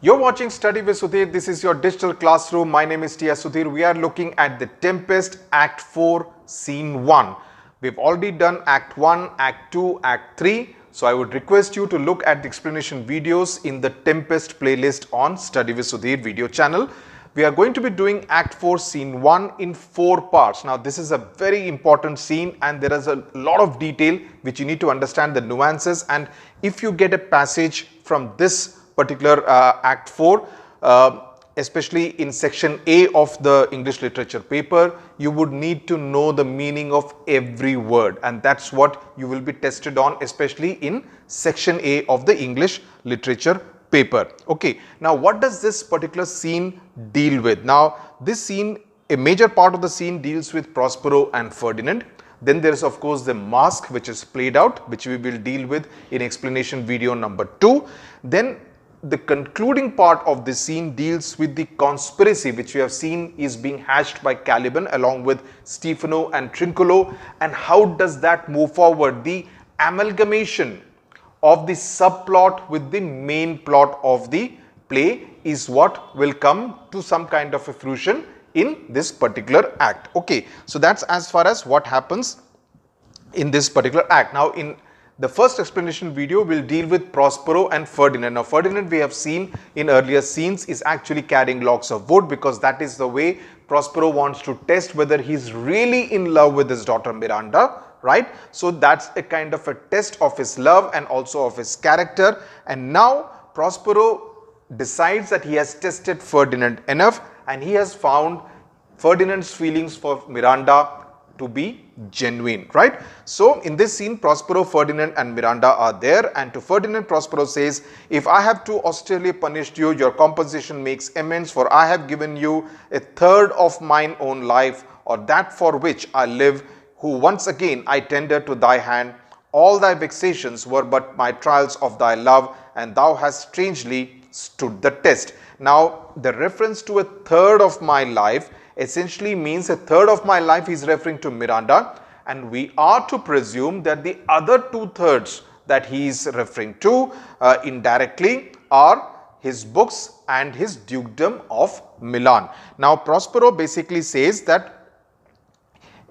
You're watching Study with Sudhir. This is your digital classroom. My name is Sudhir. We are looking at the Tempest Act 4 Scene 1. We've already done Act 1, Act 2, Act 3. So I would request you to look at the explanation videos in the Tempest playlist on Study with Sudhir video channel. We are going to be doing Act 4 Scene 1 in 4 parts. Now this is a very important scene and there is a lot of detail which you need to understand the nuances, and if you get a passage from this particular Act 4, especially in section A of the English literature paper, you would need to know the meaning of every word, and that's what you will be tested on, especially in section A of the English literature paper. Okay, now what does this particular scene deal with? Now this scene, a major part of the scene deals with Prospero and Ferdinand. Then there is of course the mask which is played out, which we will deal with in explanation video number 2. Then the concluding part of the scene deals with the conspiracy which we have seen is being hatched by Caliban along with Stefano and Trinculo, and how does that move forward. The amalgamation of the subplot with the main plot of the play is what will come to some kind of a fruition in this particular act. Okay, so that's as far as what happens in this particular act. Now in the first explanation video will deal with Prospero and Ferdinand. Now Ferdinand, we have seen in earlier scenes, is actually carrying logs of wood because that is the way Prospero wants to test whether he's really in love with his daughter Miranda, right? So that's a kind of a test of his love and also of his character. And now Prospero decides that he has tested Ferdinand enough and he has found Ferdinand's feelings for Miranda to be genuine, right? So in this scene, Prospero, Ferdinand and Miranda are there, and to Ferdinand, Prospero says, if I have too austerely punished you, your compensation makes amends, for I have given you a third of mine own life, or that for which I live, who once again I tender to thy hand. All thy vexations were but my trials of thy love, and thou hast strangely stood the test. Now the reference to a third of my life essentially means a third of my life is referring to Miranda, and we are to presume that the other 2/3 that he is referring to indirectly are his books and his dukedom of Milan. Now Prospero basically says that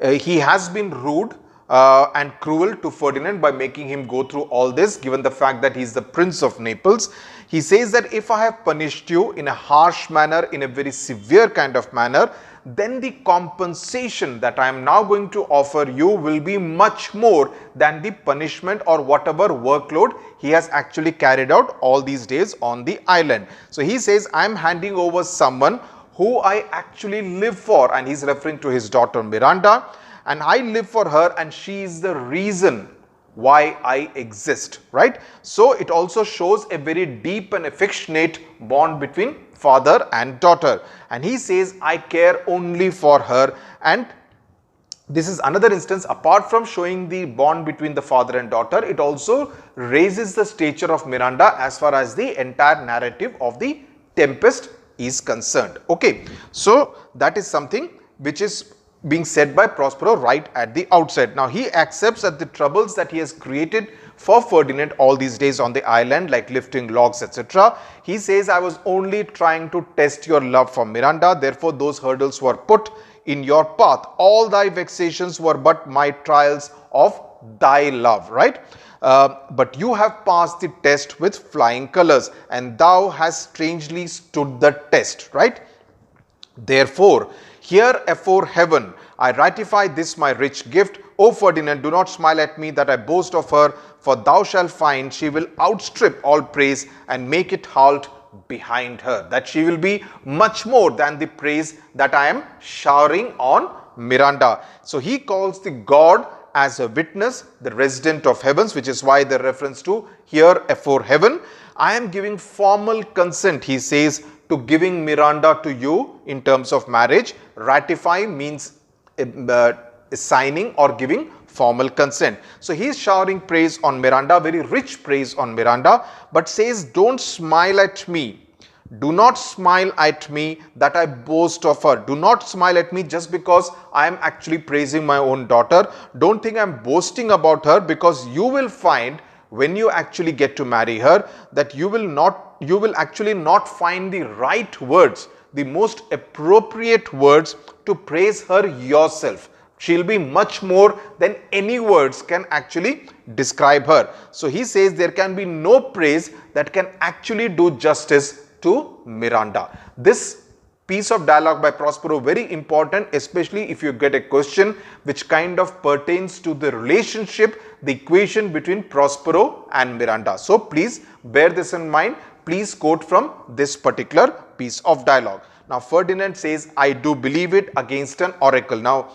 he has been rude and cruel to Ferdinand by making him go through all this, given the fact that he is the Prince of Naples. He says that if I have punished you in a harsh manner, in a very severe kind of manner, then the compensation that I am now going to offer you will be much more than the punishment or whatever workload he has actually carried out all these days on the island. So he says, I am handing over someone who I actually live for, and he's referring to his daughter Miranda, and I live for her and she is the reason why I exist, right? So it also shows a very deep and affectionate bond between father and daughter, and he says, I care only for her. And this is another instance, apart from showing the bond between the father and daughter, it also raises the stature of Miranda as far as the entire narrative of the Tempest is concerned. Okay, so that is something which is being said by Prospero right at the outset. Now he accepts that the troubles that he has created for Ferdinand all these days on the island, like lifting logs, etc. He says, I was only trying to test your love for Miranda, therefore those hurdles were put in your path. All thy vexations were but my trials of thy love, right? But you have passed the test with flying colors, and thou hast strangely stood the test, right? Therefore, here afore heaven, I ratify this my rich gift. O Ferdinand, do not smile at me that I boast of her, for thou shalt find she will outstrip all praise and make it halt behind her. That she will be much more than the praise that I am showering on Miranda. So he calls the God as a witness, the resident of heavens, which is why the reference to here afore heaven. I am giving formal consent, he says, to giving Miranda to you in terms of marriage. Ratify means signing or giving formal consent. So he is showering praise on Miranda, very rich praise on Miranda, but says, don't smile at me. Do not smile at me that I boast of her. Do not smile at me just because I am actually praising my own daughter. Don't think I am boasting about her, because you will find when you actually get to marry her, that you will actually not find the right words, the most appropriate words to praise her yourself. She'll be much more than any words can actually describe her. So he says there can be no praise that can actually do justice to Miranda. This piece of dialogue by Prospero very important, especially if you get a question which kind of pertains to the relationship, the equation between Prospero and Miranda. So please bear this in mind. Please quote from this particular piece of dialogue. Now Ferdinand says, I do believe it against an oracle. Now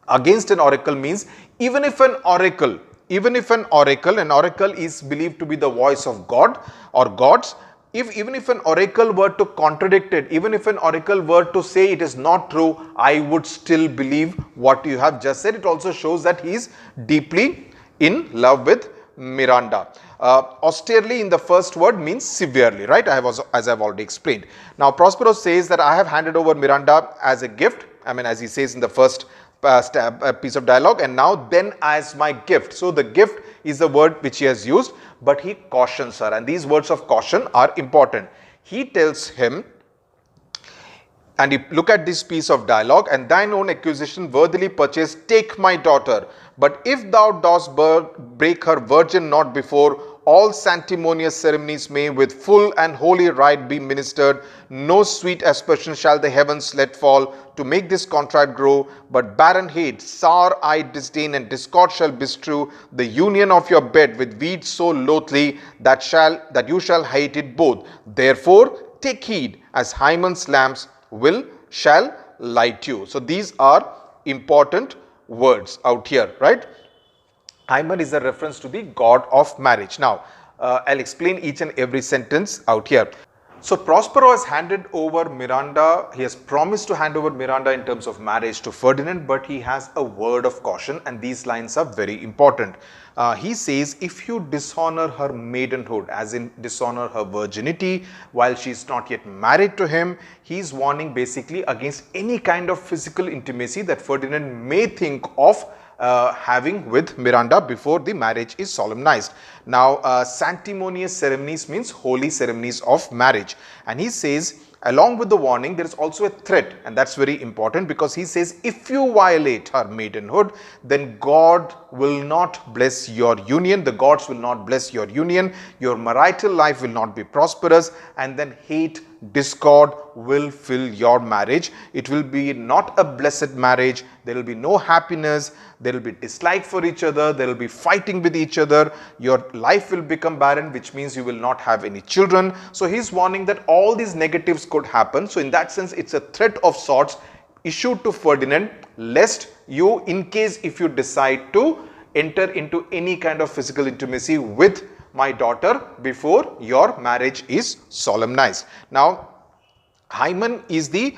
against an oracle means even if an oracle is believed to be the voice of God or gods, even if an oracle were to contradict it, even if an oracle were to say it is not true, I would still believe what you have just said. It also shows that he is deeply in love with Miranda. Austerely in the first word means severely, right? As I've already explained. Now Prospero says that I have handed over Miranda as a gift. I mean, as he says in the first piece of dialogue, and now then as my gift. So the gift is the word which he has used, but he cautions her, and these words of caution are important. He tells him, and you look at this piece of dialogue, and thine own accusation worthily purchased, take my daughter. But if thou dost break her virgin not before, all sanctimonious ceremonies may with full and holy rite be ministered. No sweet aspersion shall the heavens let fall to make this contract grow, but barren hate, sour-eyed disdain and discord shall bestrew the union of your bed with weeds so loathly that you shall hate it both. Therefore take heed, as Hymen's lamps shall light you. So these are important words out here, right? Hymen is a reference to the god of marriage. Now, I'll explain each and every sentence out here. So, Prospero has handed over Miranda, he has promised to hand over Miranda in terms of marriage to Ferdinand, but he has a word of caution, and these lines are very important. He says, if you dishonor her maidenhood, as in dishonor her virginity while she is not yet married to him, he is warning basically against any kind of physical intimacy that Ferdinand may think of having with Miranda before the marriage is solemnized. Now, sanctimonious ceremonies means holy ceremonies of marriage. And he says, along with the warning, there is also a threat, and that's very important, because he says, if you violate her maidenhood, then God will not bless your union, the gods will not bless your union, your marital life will not be prosperous, and then hate, discord will fill your marriage. It will be not a blessed marriage. There will be no happiness. There will be dislike for each other. There will be fighting with each other. Your life will become barren, which means you will not have any children. So he's warning that all these negatives could happen. So in that sense, it's a threat of sorts issued to Ferdinand, lest you, in case if you decide to enter into any kind of physical intimacy with my daughter before your marriage is solemnized. Now, hymen is the,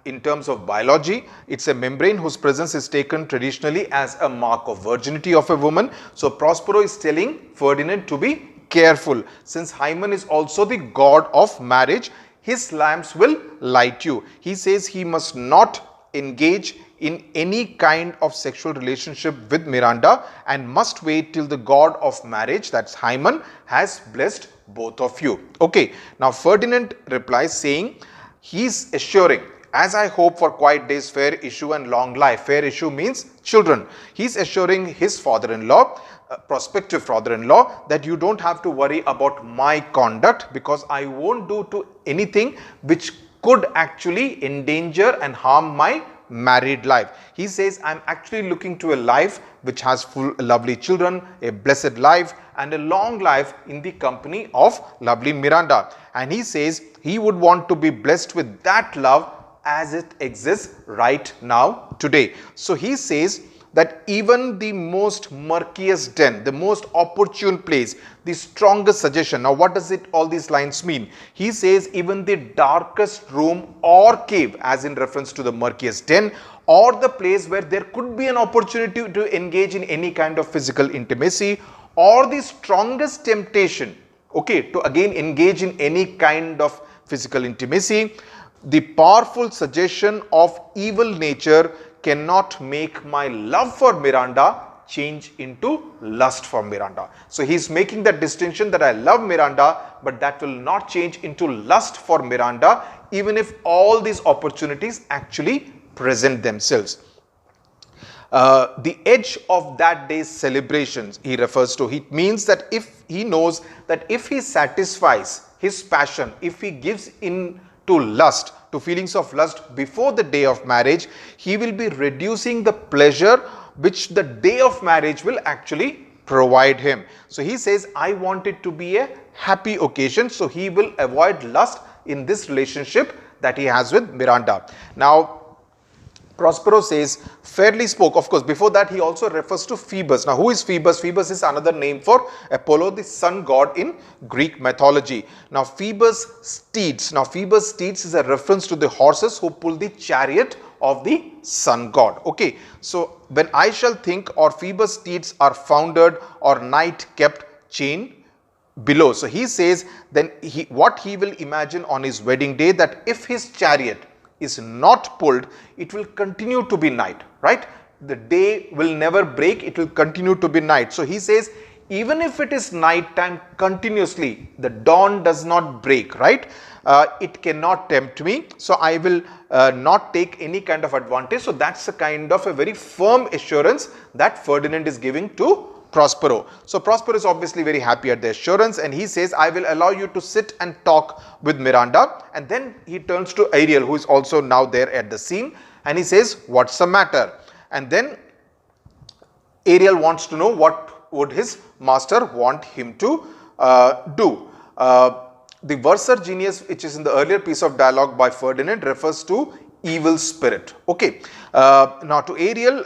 in terms of biology, it's a membrane whose presence is taken traditionally as a mark of virginity of a woman. So, Prospero is telling Ferdinand to be careful. Since hymen is also the god of marriage, his lamps will light you. He says he must not engage in any kind of sexual relationship with Miranda and must wait till the god of marriage, that's hymen, has blessed both of you. Okay, now Ferdinand replies saying, he's assuring, as I hope for quiet days, fair issue and long life. Fair issue means children. He's assuring his father-in-law, prospective father-in-law, that you don't have to worry about my conduct, because I won't do anything which could actually endanger and harm my married life. He says, I'm actually looking to a life which has full lovely children, a blessed life and a long life in the company of lovely Miranda. And he says he would want to be blessed with that love as it exists right now today. So he says that even the most murkiest den, the most opportune place, the strongest suggestion. Now what does it all these lines mean? He says even the darkest room or cave, as in reference to the murkiest den, or the place where there could be an opportunity to engage in any kind of physical intimacy, or the strongest temptation, okay, to again engage in any kind of physical intimacy, the powerful suggestion of evil nature cannot make my love for Miranda change into lust for Miranda. So he's making that distinction that I love Miranda, but that will not change into lust for Miranda, even if all these opportunities actually present themselves. The edge of that day's celebrations he refers to. It means that if he knows that if he satisfies his passion, if he gives in to lust, to feelings of lust before the day of marriage, he will be reducing the pleasure which the day of marriage will actually provide him. So he says, I want it to be a happy occasion. So he will avoid lust in this relationship that he has with Miranda. Now, Prospero says, fairly spoke. Of course, before that he also refers to Phoebus. Now, who is Phoebus? Phoebus is another name for Apollo, the sun god in Greek mythology. Now, Phoebus steeds. Now, Phoebus steeds is a reference to the horses who pull the chariot of the sun god. Okay, so when I shall think or Phoebus steeds are founded or night kept chain below. So he says, then what he will imagine on his wedding day, that if his chariot is not pulled, it will continue to be night, right? The day will never break, it will continue to be night. So he says, even if it is night time continuously, the dawn does not break, right? It cannot tempt me, so I will not take any kind of advantage. So that's a kind of a very firm assurance that Ferdinand is giving to Prospero. So Prospero is obviously very happy at the assurance, and he says, I will allow you to sit and talk with Miranda. And then he turns to Ariel, who is also now there at the scene, and he says, what's the matter? And then Ariel wants to know what would his master want him to do. The Verser genius, which is in the earlier piece of dialogue by Ferdinand, refers to evil spirit. Okay. Now to Ariel,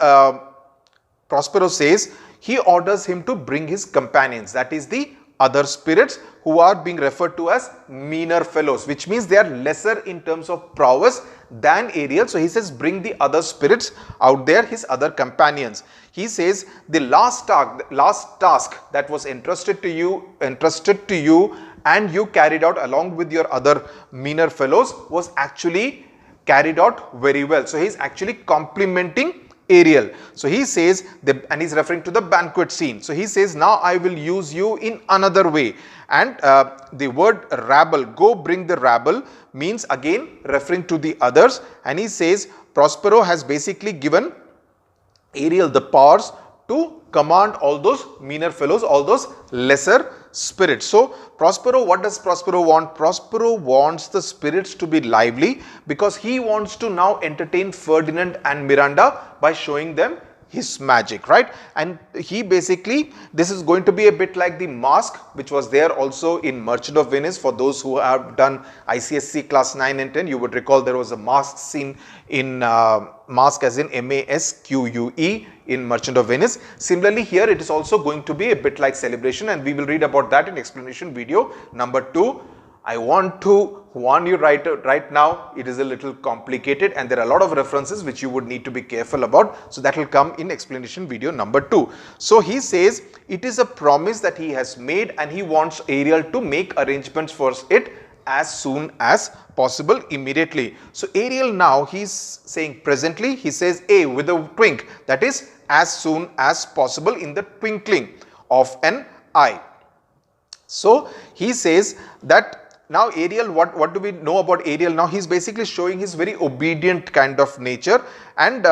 Prospero says, he orders him to bring his companions, that is the other spirits who are being referred to as meaner fellows, which means they are lesser in terms of prowess than Ariel. So he says, bring the other spirits out there, his other companions. He says, the last task that was entrusted to you and you carried out along with your other meaner fellows was actually carried out very well. So he is actually complimenting Ariel. So he says, and he's referring to the banquet scene. So he says, now I will use you in another way. And the word rabble, go bring the rabble, means again referring to the others. And he says, Prospero has basically given Ariel the powers to command all those meaner fellows, all those lesser spirits. So Prospero, what does Prospero want? Prospero wants the spirits to be lively because he wants to now entertain Ferdinand and Miranda by showing them his magic, right? And he basically, this is going to be a bit like the mask which was there also in Merchant of Venice. For those who have done ICSC class 9 and 10, you would recall there was a mask scene in mask as in MASQUE in Merchant of Venice. Similarly, here it is also going to be a bit like celebration, and we will read about that in explanation video number 2. I want to warn you right now, it is a little complicated and there are a lot of references which you would need to be careful about. So that will come in explanation video number 2. So he says it is a promise that he has made and he wants Ariel to make arrangements for it as soon as possible, immediately. So Ariel now, he's saying presently, he says A with a twink, that is as soon as possible, in the twinkling of an eye. So he says that now Ariel, what do we know about Ariel? Now he's basically showing his very obedient kind of nature, and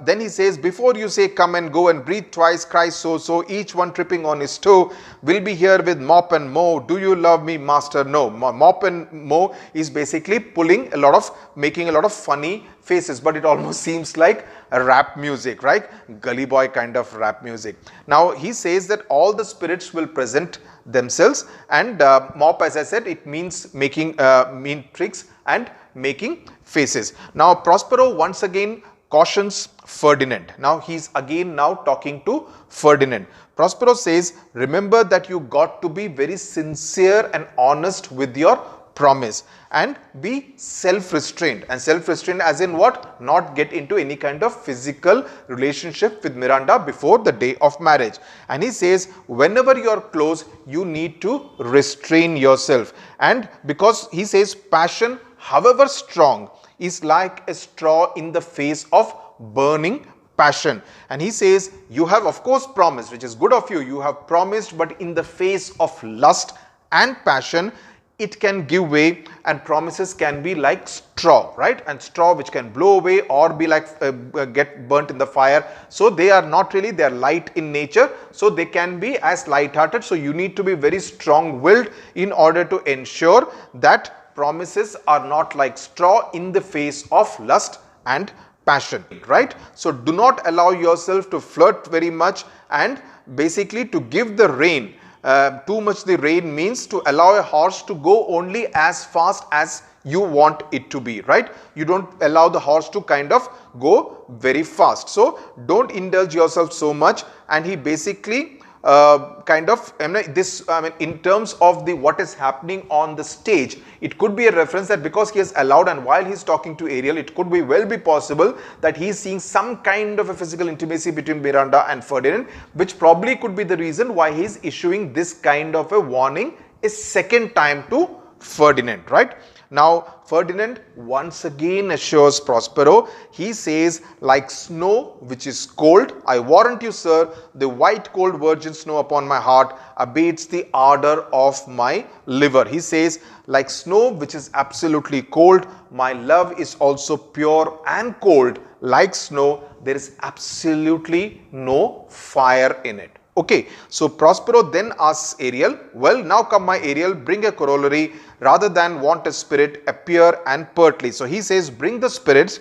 then he says, before you say come and go and breathe twice, cry so, each one tripping on his toe, will be here with mop and mow. Do you love me, master? No. Mop and mow is basically making a lot of funny faces, but it almost seems like a rap music, right? Gully boy kind of rap music. Now he says that all the spirits will present themselves, and mop, as I said, it means making mean tricks and making faces. Now Prospero once again cautions Ferdinand. Now he's again now talking to Ferdinand. Prospero says, remember that you got to be very sincere and honest with your promise and be self-restrained, and self-restrained as in what? Not get into any kind of physical relationship with Miranda before the day of marriage. And he says whenever you are close, you need to restrain yourself, and because he says passion, however strong, is like a straw in the face of burning passion. And he says, you have of course promised, which is good of you. You have promised, but in the face of lust and passion, it can give way, and promises can be like straw, right? And straw which can blow away or be like get burnt in the fire. So they are not really, they are light in nature. So they can be as light-hearted. So you need to be very strong-willed in order to ensure that promises are not like straw in the face of lust and passion, right? So do not allow yourself to flirt very much, and basically to give the rein. Too much the rein means to allow a horse to go only as fast as you want it to be, right? You don't allow the horse to kind of go very fast. So don't indulge yourself so much. And he basically in terms of the what is happening on the stage, it could be a reference that because he has allowed, and while he's talking to Ariel, it could be well be possible that he's seeing some kind of a physical intimacy between Miranda and Ferdinand, which probably could be the reason why he's issuing this kind of a warning a second time to Ferdinand, right? Now Ferdinand once again assures Prospero. He says, like snow which is cold, I warrant you, sir, the white cold virgin snow upon my heart abates the ardor of my liver. He says, like snow which is absolutely cold, my love is also pure and cold. Like snow, there is absolutely no fire in it. Okay, so Prospero then asks Ariel, well, now come my Ariel, bring a corollary, rather than want a spirit, appear and pertly. So he says, bring the spirits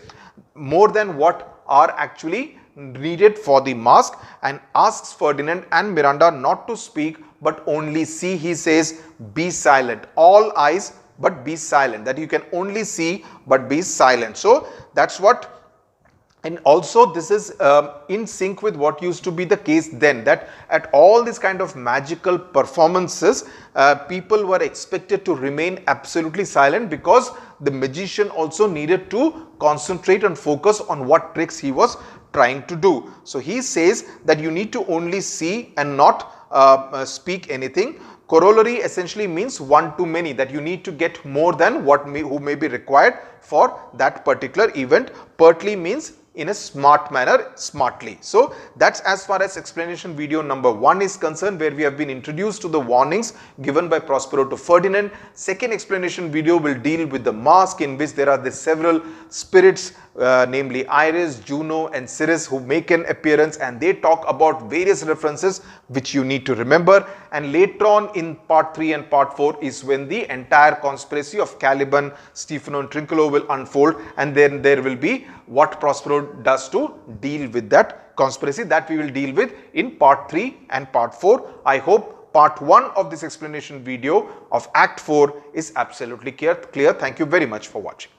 more than what are actually needed for the mask, and asks Ferdinand and Miranda not to speak but only see. He says, be silent, all eyes but be silent, that you can only see but be silent. So that's what. And also this is in sync with what used to be the case then, that at all these kind of magical performances, people were expected to remain absolutely silent, because the magician also needed to concentrate and focus on what tricks he was trying to do. So he says that you need to only see and not speak anything. Corollary essentially means one to many, that you need to get more than who may be required for that particular event. Pertly means in a smart manner, smartly. So that's as far as explanation video number 1 is concerned, where we have been introduced to the warnings given by Prospero to Ferdinand. Second explanation video will deal with the mask, in which there are the several spirits, namely Iris, Juno and Ceres, who make an appearance, and they talk about various references which you need to remember. And later on in part 3 and part 4 is when the entire conspiracy of Caliban, Stephano and Trinculo will unfold, and then there will be what Prospero does to deal with that conspiracy, that we will deal with in part 3 and part 4. I hope part 1 of this explanation video of Act 4 is absolutely clear. Thank you very much for watching.